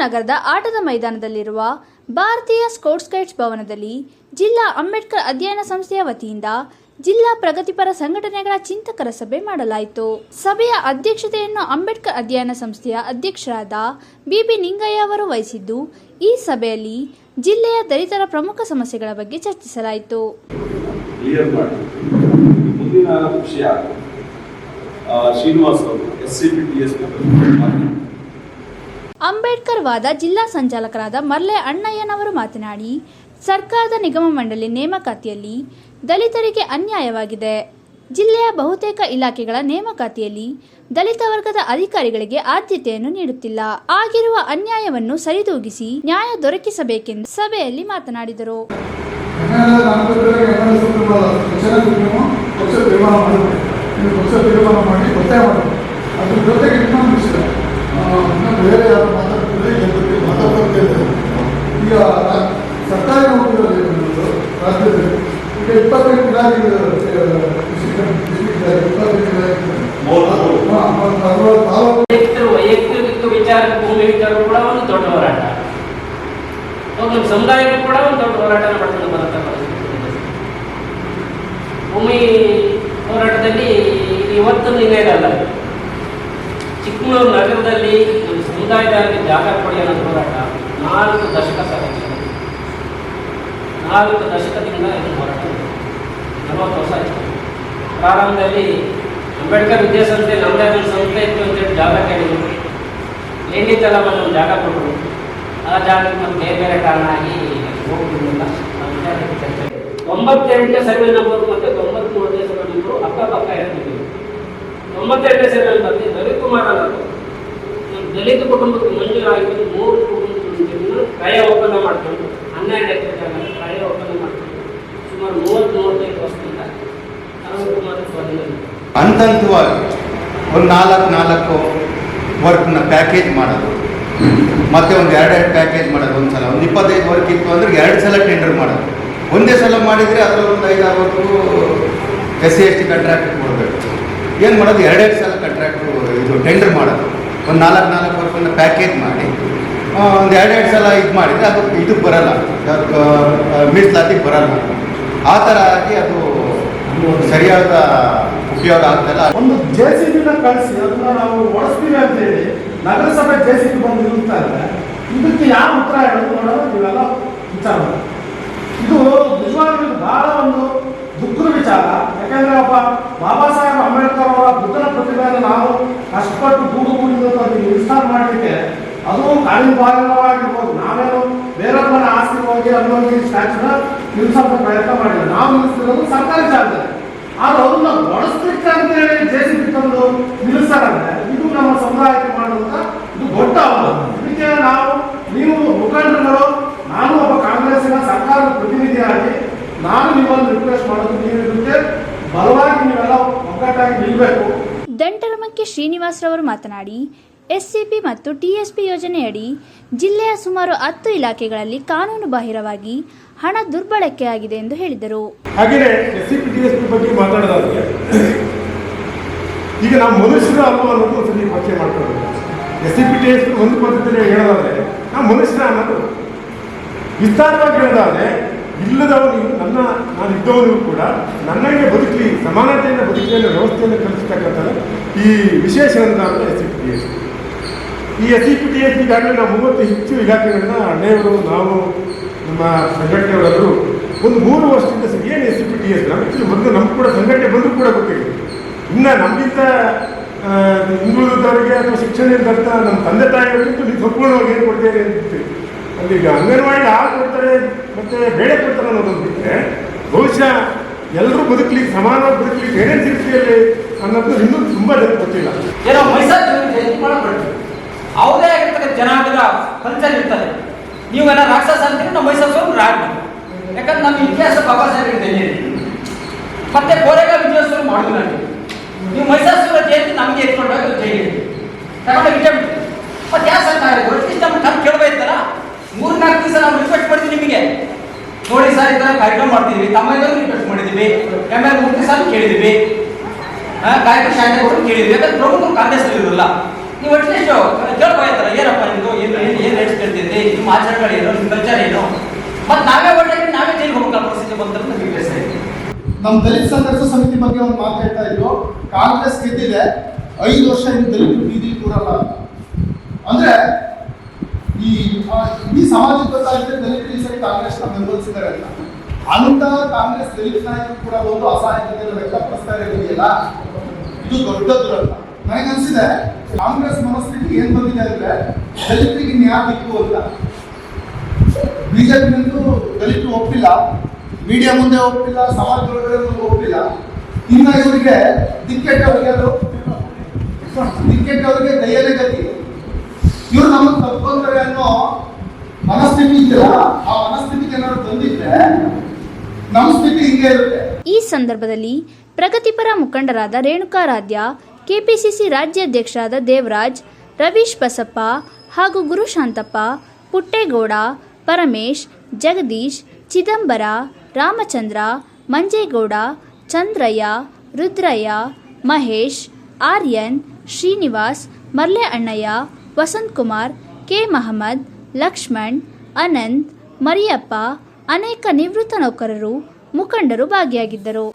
ನಗರದ ಆಟದ ಮೈದಾನದಲ್ಲಿರುವ ಭಾರತೀಯ ಸ್ಕೌಟ್ಸ್ ಗೈಡ್ಸ್ ಭವನದಲ್ಲಿ ಜಿಲ್ಲಾ ಅಂಬೇಡ್ಕರ್ ಅಧ್ಯಯನ ಸಂಸ್ಥೆಯ ವತಿಯಿಂದ ಜಿಲ್ಲಾ ಪ್ರಗತಿಪರ ಸಂಘಟನೆಗಳ ಚಿಂತಕರ ಸಭೆ ಮಾಡಲಾಯಿತು. ಸಭೆಯ ಅಧ್ಯಕ್ಷತೆಯನ್ನು ಅಂಬೇಡ್ಕರ್ ಅಧ್ಯಯನ ಸಂಸ್ಥೆಯ ಅಧ್ಯಕ್ಷರಾದ ಬಿಬಿ ನಿಂಗಯ್ಯ ಅವರು ವಹಿಸಿದ್ದು, ಈ ಸಭೆಯಲ್ಲಿ ಜಿಲ್ಲೆಯ ದಲಿತರ ಪ್ರಮುಖ ಸಮಸ್ಯೆಗಳ ಬಗ್ಗೆ ಚರ್ಚಿಸಲಾಯಿತು. ಅಂಬೇಡ್ಕರ್ ವಾದ ಜಿಲ್ಲಾ ಸಂಚಾಲಕರಾದ ಮರ್ಲೆ ಅಣ್ಣಯ್ಯನವರು ಮಾತನಾಡಿ, ಸರ್ಕಾರದ ನಿಗಮ ಮಂಡಳಿ ನೇಮಕಾತಿಯಲ್ಲಿ ದಲಿತರಿಗೆ ಅನ್ಯಾಯವಾಗಿದೆ. ಜಿಲ್ಲೆಯ ಬಹುತೇಕ ಇಲಾಖೆಗಳ ನೇಮಕಾತಿಯಲ್ಲಿ ದಲಿತ ವರ್ಗದ ಅಧಿಕಾರಿಗಳಿಗೆ ಆದ್ಯತೆಯನ್ನು ನೀಡುತ್ತಿಲ್ಲ. ಆಗಿರುವ ಅನ್ಯಾಯವನ್ನು ಸರಿದೂಗಿಸಿ ನ್ಯಾಯ ದೊರಕಿಸಬೇಕೆಂದು ಸಭೆಯಲ್ಲಿ ಮಾತನಾಡಿದರು. ಈಗ ಸರ್ಕಾರಿ ನೌಕರರಲ್ಲಿ ರಾಜ್ಯದಲ್ಲಿ ಈಗ 25 ವೈಯಕ್ತಿಕ ವಿಚಾರ ಭೂಮಿ ವಿಚಾರ ಕೂಡ ಒಂದು ದೊಡ್ಡ ಹೋರಾಟ, ನಮ್ಮ ಸಮುದಾಯಕ್ಕೂ ಕೂಡ ಒಂದು ದೊಡ್ಡ ಹೋರಾಟ ಮಾಡ್ಕೊಂಡು ಬರುತ್ತಾ ಭೂಮಿ ಹೋರಾಟದಲ್ಲಿ ಇವತ್ತು ನಿನ್ನೆದಲ್ಲ, ಚಿಕ್ಕಮಗಳೂರು ನಗರದಲ್ಲಿ ನಮ್ಮ ಸಮುದಾಯದಲ್ಲಿ ಜಾಗ ಕೊಡಿ ಅನ್ನೋ ಹೋರಾಟ 4 ದಶಕ ಸಾಗಿತ್ತು. 4 ದಶಕದಿಂದ ಇದು ಹೋರಾಟ 40 ವರ್ಷ ಆಯಿತು. ಪ್ರಾರಂಭದಲ್ಲಿ ಅಂಬೇಡ್ಕರ್ ವಿದ್ಯಾಸಂಸ್ಥೆ ನಮ್ಮದೇ ಒಂದು ಸಂಸ್ಥೆ ಇತ್ತು ಅಂತೇಳಿ ಜಾಗ ಕೇಳಿದ್ರು. ಏನಿತ್ತಲ್ಲ ಒಂದು ಜಾಗ ಕೊಟ್ಟರು. ಆ ಜಾಗಕ್ಕೆ ನಮ್ಮ ಬೇರೆ ಬೇರೆ ಕಾರಣ ಆಗಿ ಹೋಗ್ತಿರಲಿಲ್ಲ. 98ನೇ ಸರ್ವೆ ನಂಬರು ಮತ್ತು 93ನೇ ಸರ್ವೆ ನಂಬರು ಅಕ್ಕಪಕ್ಕ ಇರ್ತಿದ್ವಿ. 98ನೇ ಸರ್ವೆ ಬಂದು ರವಿಕುಮಾರ್ ಅವರು ದಲಿತ ಕುಟುಂಬಕ್ಕೆ ಮಂಜೂರಾಗಿದ್ದು 3 ಕುಟುಂಬದ ಕ್ರಯ ಒಪ್ಪಂದ ಮಾಡ್ಕೊಂಡು 12 ಎಕರೆ ಜಾಗ ಕ್ರಯ ಒಪ್ಪಂದ ಮಾಡ್ಕೊಂಡು ಸುಮಾರು 30-35 ವರ್ಷದಿಂದ ರವಿಕುಮಾರ್ ಸ್ವಾಧೀನ ಹಂತವಾಗಿ ಒಂದು 4 ವರ್ಕ್ನ ಪ್ಯಾಕೇಜ್ ಮಾಡೋದು, ಮತ್ತೆ ಒಂದು 2 ಪ್ಯಾಕೇಜ್ ಮಾಡೋದು. ಒಂದು ಸಲ ಒಂದು 25 ವರ್ಕ್ ಇತ್ತು ಅಂದರೆ 2 ಸಲ ಟೆಂಡರ್ ಮಾಡೋದು. ಒಂದೇ ಸಲ ಮಾಡಿದರೆ ಅದರಲ್ಲಿ ಒಂದು 5-6 ವರ್ಕು SC/ST ಕಾಂಟ್ರಾಕ್ಟ್ ಕೊಡಬೇಕು. ಏನು ಮಾಡೋದು, 2 ಸಲ ಕಾಂಟ್ರಾಕ್ಟು ಇದು ಟೆಂಡರ್ ಮಾಡೋದು. ಒಂದು 4 ವರ್ಕನ್ನು ಪ್ಯಾಕೇಜ್ ಮಾಡಿ ಒಂದು 2 ಸಲ ಇದು ಮಾಡಿದರೆ ಅದು ಇದಕ್ಕೆ ಬರಲ್ಲ, ಮೀಸಲಾತಿಗೆ ಬರಲ್ಲ. ಆ ಥರ ಆಗಿ ಅದು ಸರಿಯಾದ ಉಪಯೋಗ ಆಗ್ತಲ್ಲ. ಒಂದು JCB ಕಳಿಸಿ ಅದನ್ನ ನಾವು ಓಡಿಸ್ತೀವಿ ಅಂತ ಹೇಳಿ ನಗರಸಭೆ JCB ಬಂದು ನಿಲ್ತಾ ಇದ್ದಾರೆ. ಇದಕ್ಕೆ ಯಾವ ಉತ್ತರ ಹೇಳೋದು ನೋಡೋದು ನೀವೆಲ್ಲ ವಿಚಾರ. ಇದು ನಿಜವಾಗ್ಲೂ ಬಹಳ ಒಂದು ದುಃಖದ ವಿಚಾರ. ಯಾಕೆಂದ್ರೆ ಒಬ್ಬ ಬಾಬಾ ಸಾಹೇಬ್ ಅಂಬೇಡ್ಕರ್ ಅವರ ಬುದ್ಧನ ಪ್ರತಿಭೆಯನ್ನು ನಾವು ಕಷ್ಟಪಟ್ಟು ಗೂಡಿದ ವಿಸ್ತಾರ ಮಾಡಲಿಕ್ಕೆ ಅದು ಕಾನೂನು ಬಾಹಿರವಾಗಿರ್ಬೋದು. ನಾವೇನು ಬೇರೊಬ್ಬರ ಆಸ್ತಿ ಹೋಗಿ ಅಲ್ಲೋಗಿ ಸ್ಟ್ಯಾಚ್ಯೂನ ನಿಲ್ಲಿಸೋಕೆ ಪ್ರಯತ್ನ ಮಾಡಿಲ್ಲ. ನಾವು ನಿಲ್ಲಿಸ್ತಿರೋದು ಸರ್ಕಾರಿ ಜಾಗದಲ್ಲಿ. ಆದ್ರೆ ಅದನ್ನ ಬಳಸ್ಲಿಕ್ಕೆ ಅಂತೇಳಿ JCB ತಂದು ನಿಲ್ಲಿಸ್ತಾರಂದ್ರೆ ಇದು ನಮ್ಮ ಸಮುದಾಯಕ್ಕೆ ಮಾಡುವಂತ ಇದು ದೊಡ್ಡ ಅವಮಾನ. ಇದಕ್ಕೆ ನೀವು ಮುಖಂಡರುಗಳು, ನಾನು ಒಬ್ಬ ಕಾಂಗ್ರೆಸ್ಸಿನ ಸರ್ಕಾರದ ಪ್ರತಿನಿಧಿಯಾಗಿ ನಾನು ನಿಮ್ಮನ್ನು ರಿಕ್ವೆಸ್ಟ್ ಮಾಡೋದು, ನೀವು ಇದಕ್ಕೆ ಬಲವಾಗಿ ನೀವೆಲ್ಲ ಒಗ್ಗಟ್ಟಾಗಿ ನಿಲ್ಲಬೇಕು. ದಂಟರಮಕ್ಕೆ ಶ್ರೀನಿವಾಸರವರು ಮಾತನಾಡಿ, SCP ಮತ್ತು TSP ಯೋಜನೆಯಡಿ ಜಿಲ್ಲೆಯ ಸುಮಾರು 10 ಇಲಾಖೆಗಳಲ್ಲಿ ಕಾನೂನು ಬಾಹಿರವಾಗಿ ಹಣ ದುರ್ಬಳಕೆಯಾಗಿದೆ ಎಂದು ಹೇಳಿದರು. ಹಾಗೆಯೇ SCP TSP ಬಗ್ಗೆ ಮಾತಾಡೋದಾದ್ರೆ ಈಗ ನಾವು ಮನುಷ್ಯರು ಅಲ್ವ ಅನ್ನೋದು ಸರಿ ಪರಿಚಯ ಮಾಡ್ಕೊಳ್ಬೇಕು. SCP TSP ಒಂದು ಪದ್ಧತಿಯಲ್ಲಿ ಹೇಳೋದಾದ್ರೆ ನಾವು ಮನುಷ್ಯರ ಅನ್ನೋದು ವಿಸ್ತಾರವಾಗಿ ಹೇಳೋದಾದ್ರೆ ಇಲ್ಲದವನು ನಾನು ಇದ್ದವನಿಗೂ ಕೂಡ ನನ್ನಂಗೆ ಬದುಕಲಿ, ಸಮಾನತೆಯಿಂದ ಬದುಕಲಿ ಅನ್ನೋ ವ್ಯವಸ್ಥೆಯನ್ನು ಕಲಿಸ್ತಕ್ಕಂಥದ್ದು ಈ ವಿಶೇಷ ಅನುದಾನ SCP TSP. ಈ SCP TSP ಈಗಾಗಲೇ ನಾವು 30 ಹೆಚ್ಚು ಇಲಾಖೆಗಳನ್ನ ಅಣ್ಣೆಯವರು, ನಾವು, ನಮ್ಮ ಸಂಘಟನೆಯವರೆಲ್ಲರೂ ಒಂದು 3 ವರ್ಷದಿಂದ ಸರಿ ಏನು SCP TSP ಆ್ಯಕ್ಚುಲಿ ಮೊದಲು ನಮ್ಗೆ ಕೂಡ ಸಂಘಟನೆ ಬಂದರೂ ಕೂಡ ಗೊತ್ತಿದೆ. ಇನ್ನು ನಮಗಿಂತ ಹಿಂದುಳಿದವರಿಗೆ ಅಥವಾ ಶಿಕ್ಷಣ ಇಲ್ಲದಂಥ ನಮ್ಮ ತಂದೆ ತಾಯಿಗಳಿಂದ ನೀವು ಸಂಪೂರ್ಣವಾಗಿ ಏನು ಕೊಡ್ತೇವೆ ಅಂತ ಅಲ್ಲಿ ಈಗ ಅಂಗನವಾಡಿ ಹಾಲು ಕೊಡ್ತಾರೆ ಮತ್ತು ಬೇಳೆ ಕೊಡ್ತಾರೆ ಅನ್ನೋದೊಂದು ಬಿಟ್ಟರೆ ಬಹುಶಃ ಎಲ್ಲರೂ ಬದುಕಲಿಕ್ಕೆ, ಸಮಾನವಾಗಿ ಬದುಕಲಿಕ್ಕೆ ಏನೇನು ಸಿಗ್ತಿಯಲ್ಲಿ ಅನ್ನೋದು ಇನ್ನೂ ತುಂಬ ಜನ ಗೊತ್ತಿಲ್ಲ. ಏನೋ ಮೈಸೂರು ಅವರೇ ಆಗಿರ್ತಕ್ಕಂಥ ಜನಾಂಗದ ಕಲ್ಚರ್ ಇರ್ತದೆ. ನೀವೆಲ್ಲ ರಾಕ್ಷಸ ಅಂತೀರಿ, ನಮ್ಮ ಮೈಸೂರು ರಾಜ. ಯಾಕಂದ್ರೆ ನಮ್ಮ ಇತಿಹಾಸ ಬಾಬಾ ಸಾಹೇಬ್ ಇದೆ. ಮತ್ತೆ ಕೋರೆಗಾಂವ್ ವಿಜಯೋತ್ಸವ ಮಾಡಿದ್ರು ನನಗೆ. ನೀವು ಮೈಸೂರು ಜಯಂತಿ ನಮಗೆ ಎತ್ಕೊಂಡಾಗ ಜೈಲಿ ತಗೊಂಡೋಗಿ ಇಟ್ಟೇ ಬಿಟ್ಟು ಮತ್ತೆ ಯಾವ ಸರ್ಕಾರ ಒಟ್ಟಿಗೆ ನಮ್ಮ ಕಣ್ ಕೇಳಬೇಕಲ್ಲ. 3-4 ದಿವಸ ನಾವು ರಿಕ್ವೆಸ್ಟ್ ಮಾಡ್ತೀವಿ ನಿಮಗೆ, ನೋಡಿ ಸರ್ ಈ ಥರ ಕಾರ್ಯಕ್ರಮ ಮಾಡ್ತಿದ್ವಿ, ತಮ್ಮೆಲ್ಲರೂ ರಿಕ್ವೆಸ್ಟ್ ಮಾಡಿದ್ವಿ, ಆಮೇಲೆ 3 ದಿವಸ ಕೇಳಿದ್ವಿ, ಗಾಯಕ ಶಾಲೆ ಕೇಳಿದ್ವಿ. ಯಾಕಂದ್ರೆ ಪ್ರಮುಖರು ಕಾಂಗ್ರೆಸ್ ಇರಲಿಲ್ಲ. ನೀವು ಅಟ್ಲೀಸ್ಟ್ ಕೇಳ್ಬೋಯ್ತಾರ ಏನಪ್ಪ ನಿಮ್ದು ಏನು ರೇಟ್ಸ್ ಕೇಳ್ತಿದ್ರಿ ನಿಮ್ಮ ಆಚರಣೆಗಳೇನು ನಿಮ್ಮ ಕಲ್ಚರ್ ಏನು ಮತ್ತೆ ನಾವೇ ಒಳ್ಳೆ ನಾವೇ ಜೈಲಿಗೆ ಹೋಗ್ಬೇಕಲ್ಲ ಪರಿಸ್ಥಿತಿ ಬಂದ್ರೆ ನಮಗೆ ಬೇಸರ ಇದೆ. ನಮ್ಮ ದಲಿತ ಸಂಘರ್ಷ ಸಮಿತಿ ಬಗ್ಗೆ ಒಂದು ಮಾತು ಹೇಳ್ತಾ ಇದ್ರು, ಕಾಂಗ್ರೆಸ್ ಗೆದ್ದಿದೆ 5 ವರ್ಷ ಇನ್ನು ದಲಿತರು ಬೀದಿ ಕೂರಲ್ಲ ಅಂತ. ಅಂದ್ರೆ ಈ ಸಮಾಜಕ್ಕೆ ಗೊತ್ತಾಗಿದೆ ದಲಿತರು ಈ ಸರಿ ಕಾಂಗ್ರೆಸ್ನ ಬೆಂಬಲಿಸಿದ್ದಾರೆ ಅಂತ. ಅಂತ ಕಾಂಗ್ರೆಸ್ ದಲಿತ ನಾಯಕರು ಕೂಡ ಒಂದು ಅಸಹಾಯಕತೆಯನ್ನು ವ್ಯಕ್ತಪಡಿಸ್ತಾ ಇರೋದಿಲ್ಲ, ಇದು ದೊಡ್ಡ ದುರಂತ. ನನಗನ್ಸಿದೆ ಕಾಂಗ್ರೆಸ್ ಮನಸ್ಥಿತಿ ಏನ್ ಬಂದಿದೆ ಅಂದ್ರೆ ದಲಿತರಿಗೆ ನ್ಯಾಯ ಬೇಕು ಅಂತ. ಬಿಜೆಪಿನಂತೂ ದಲಿತರು ಒಪ್ಪಿಲ್ಲ, ಮೀಡಿಯಾ ಮುಂದೆ ಒಪ್ಪಿಲ್ಲ, ಸಮಾಜದೊಳಗಡೆ ಒಪ್ಪಿಲ್ಲ. ಇನ್ನ ಇವರಿಗೆ ದಿಕ್ಕೆಟ್ಟವರಿಗೆ ದಯಲೆ ಗತಿ. ಇವ್ರು ನಮಗೆ ತಪ್ಪಿಕೊಂಡ್ರೆ ಅನ್ನೋ ಮನಸ್ಥಿತಿ ಇದೆಯಲ್ಲ, ಆ ಮನಸ್ಥಿತಿಗೆ ಏನಾದ್ರು ಬಂದಿದ್ರೆ ನಮ್ಮ ಸ್ಥಿತಿ ಹಿಂಗೆ ಇರುತ್ತೆ. ಈ ಸಂದರ್ಭದಲ್ಲಿ ಪ್ರಗತಿಪರ ಮುಖಂಡರಾದ ರೇಣುಕಾರಾಧ್ಯ, ಕೆಪಿಸಿಸಿ ರಾಜ್ಯಾಧ್ಯಕ್ಷರಾದ ದೇವರಾಜ್, ರವೀಶ್ ಬಸಪ್ಪ ಹಾಗೂ ಗುರುಶಾಂತಪ್ಪ, ಪುಟ್ಟೇಗೌಡ, ಪರಮೇಶ್, ಜಗದೀಶ್, ಚಿದಂಬರ, ರಾಮಚಂದ್ರ, ಮಂಜೇಗೌಡ, ಚಂದ್ರಯ್ಯ, ರುದ್ರಯ್ಯ, ಮಹೇಶ್, ಆರ್ಯನ್, ಶ್ರೀನಿವಾಸ್, ಮರ್ಲೆ ಅಣ್ಣಯ್ಯ, ವಸಂತ್ ಕುಮಾರ್, ಕೆ ಮಹಮ್ಮದ್, ಲಕ್ಷ್ಮಣ್, ಅನಂತ್, ಮರಿಯಪ್ಪ, ಅನೇಕ ನಿವೃತ್ತ ನೌಕರರು, ಮುಖಂಡರು ಭಾಗಿಯಾಗಿದ್ದರು.